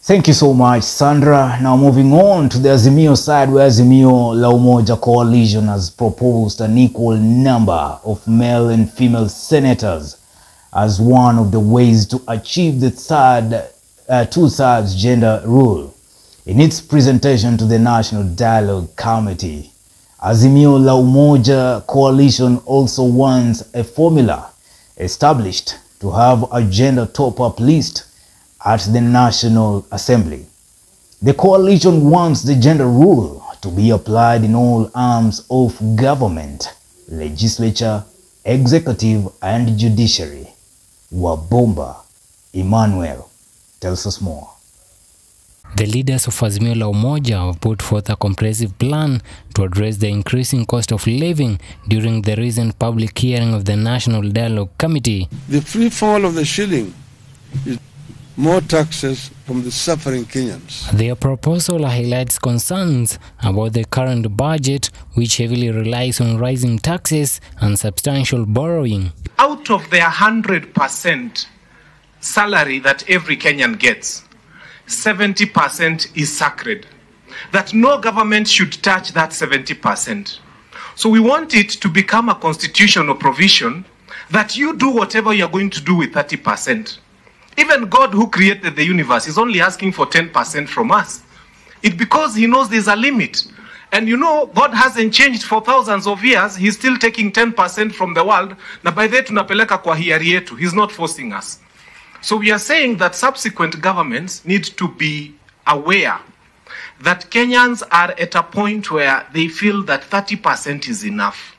Thank you so much, Sandra. Now moving on to the Azimio side, where Azimio La Umoja coalition has proposed an equal number of male and female senators as one of the ways to achieve the two-thirds gender rule. In its presentation to the National Dialogue Committee, Azimio La Umoja coalition also wants a formula established to have a gender top-up list at the National Assembly. The coalition wants the gender rule to be applied in all arms of government, legislature, executive, and judiciary. Wabomba Emmanuel tells us more. The leaders of Azimio La Umoja have put forth a comprehensive plan to address the increasing cost of living during the recent public hearing of the National Dialogue Committee. The free fall of the shilling is more taxes from the suffering Kenyans. Their proposal highlights concerns about the current budget, which heavily relies on rising taxes and substantial borrowing. Out of their 100% salary that every Kenyan gets, 70% is sacred. That no government should touch that 70%. So we want it to become a constitutional provision that you do whatever you're going to do with 30%. Even God, who created the universe, is only asking for 10% from us. It's because he knows there's a limit. And you know, God hasn't changed for thousands of years. He's still taking 10% from the world. Na by that tunapeleka kwa hiari yetu. He's not forcing us. So we are saying that subsequent governments need to be aware that Kenyans are at a point where they feel that 30% is enough.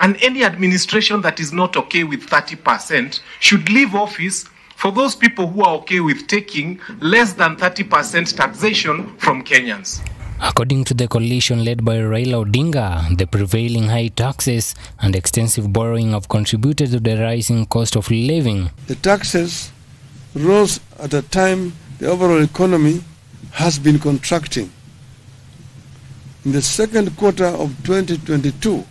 And any administration that is not okay with 30% should leave office for those people who are okay with taking less than 30% taxation from Kenyans. According to the coalition led by Raila Odinga, the prevailing high taxes and extensive borrowing have contributed to the rising cost of living. The taxes rose at a time the overall economy has been contracting. In the second quarter of 2022,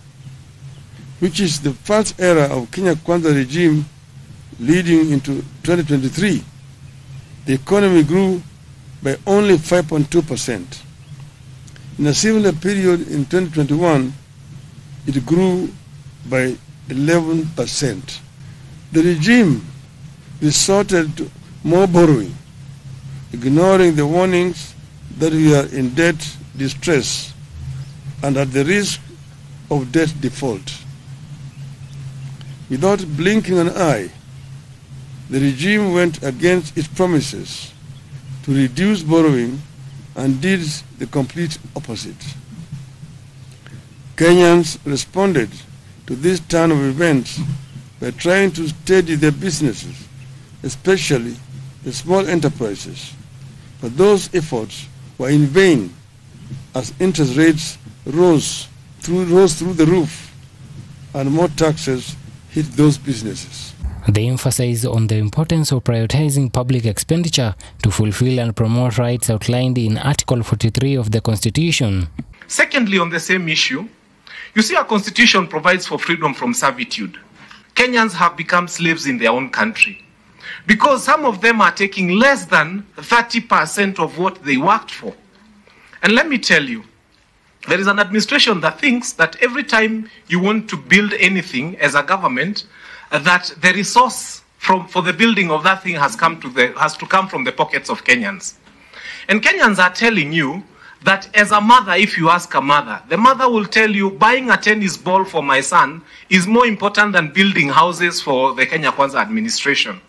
which is the first era of Kenya Kwanza regime leading into 2023, the economy grew by only 5.2%. In a similar period in 2021, it grew by 11%. The regime resorted to more borrowing, ignoring the warnings that we are in debt distress and at the risk of debt default. Without blinking an eye, the regime went against its promises to reduce borrowing and did the complete opposite. Kenyans responded to this turn of events by trying to steady their businesses, especially the small enterprises. But those efforts were in vain as interest rates rose through the roof and more taxes hit those businesses. They emphasize on the importance of prioritizing public expenditure to fulfill and promote rights outlined in Article 43 of the Constitution. Secondly, on the same issue, you see our Constitution provides for freedom from servitude. Kenyans have become slaves in their own country because some of them are taking less than 30% of what they worked for. And let me tell you, there is an administration that thinks that every time you want to build anything as a government, that the resource for the building of that thing has to come from the pockets of Kenyans. And Kenyans are telling you that as a mother, if you ask a mother, the mother will tell you buying a tennis ball for my son is more important than building houses for the Kenya Kwanza administration.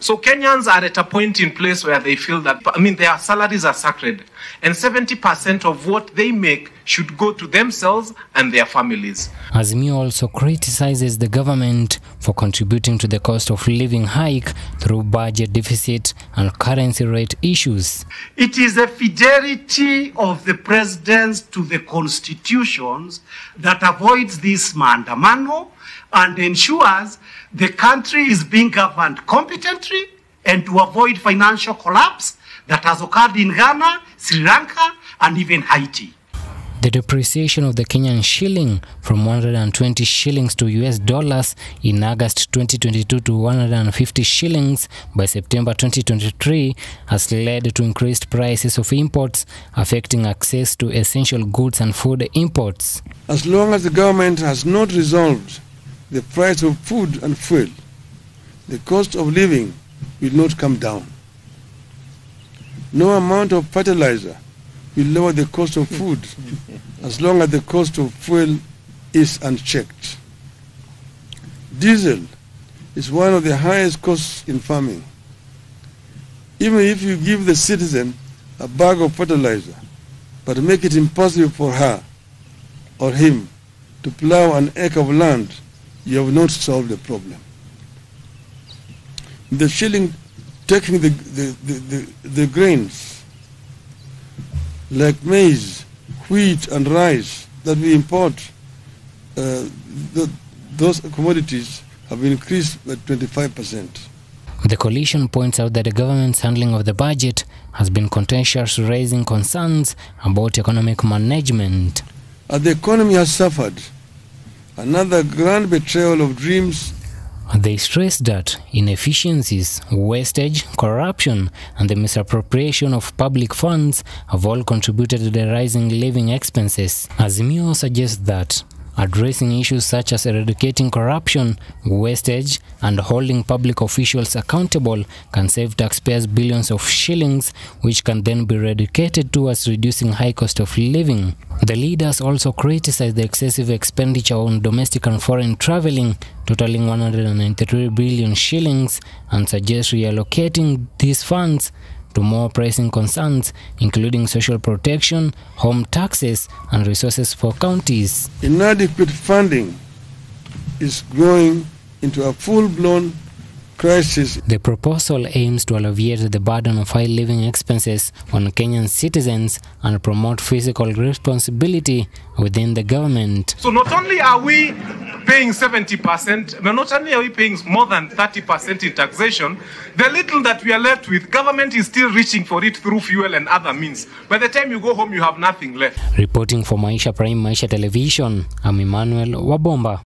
So Kenyans are at a point in place where they feel that, their salaries are sacred, and 70% of what they make should go to themselves and their families. Azimio also criticizes the government for contributing to the cost of living hike through budget deficit and currency rate issues. It is the fidelity of the presidents to the constitutions that avoids this maandamano and ensures the country is being governed competently and to avoid financial collapse that has occurred in Ghana, Sri Lanka, and even Haiti. The depreciation of the Kenyan shilling from 120 shillings to US dollars in August 2022 to 150 shillings by September 2023 has led to increased prices of imports, affecting access to essential goods and food imports. As long as the government has not resolved the price of food and fuel, the cost of living will not come down. No amount of fertilizer will lower the cost of food as long as the cost of fuel is unchecked. Diesel is one of the highest costs in farming. Even if you give the citizen a bag of fertilizer, but make it impossible for her or him to plow an acre of land, you have not solved the problem. The shilling taking the grains like maize, wheat and rice that we import, those commodities have increased by 25%. The coalition points out that the government's handling of the budget has been contentious, raising concerns about economic management. As the economy has suffered, another grand betrayal of dreams. They stress that inefficiencies, wastage, corruption, and the misappropriation of public funds have all contributed to the rising living expenses. Azimio suggests that addressing issues such as eradicating corruption, wastage, and holding public officials accountable can save taxpayers billions of shillings, which can then be dedicated towards reducing high cost of living. The leaders also criticize the excessive expenditure on domestic and foreign traveling, totaling 193 billion shillings, and suggest reallocating these funds to more pressing concerns, including social protection, home taxes, and resources for counties. Inadequate funding is growing into a full-blown crisis. The proposal aims to alleviate the burden of high living expenses on Kenyan citizens and promote fiscal responsibility within the government. So not only are we paying 70%, but not only are we paying more than 30% in taxation, the little that we are left with, government is still reaching for it through fuel and other means. By the time you go home, you have nothing left. Reporting for Maisha Prime Maisha Television, I'm Emmanuel Wabomba.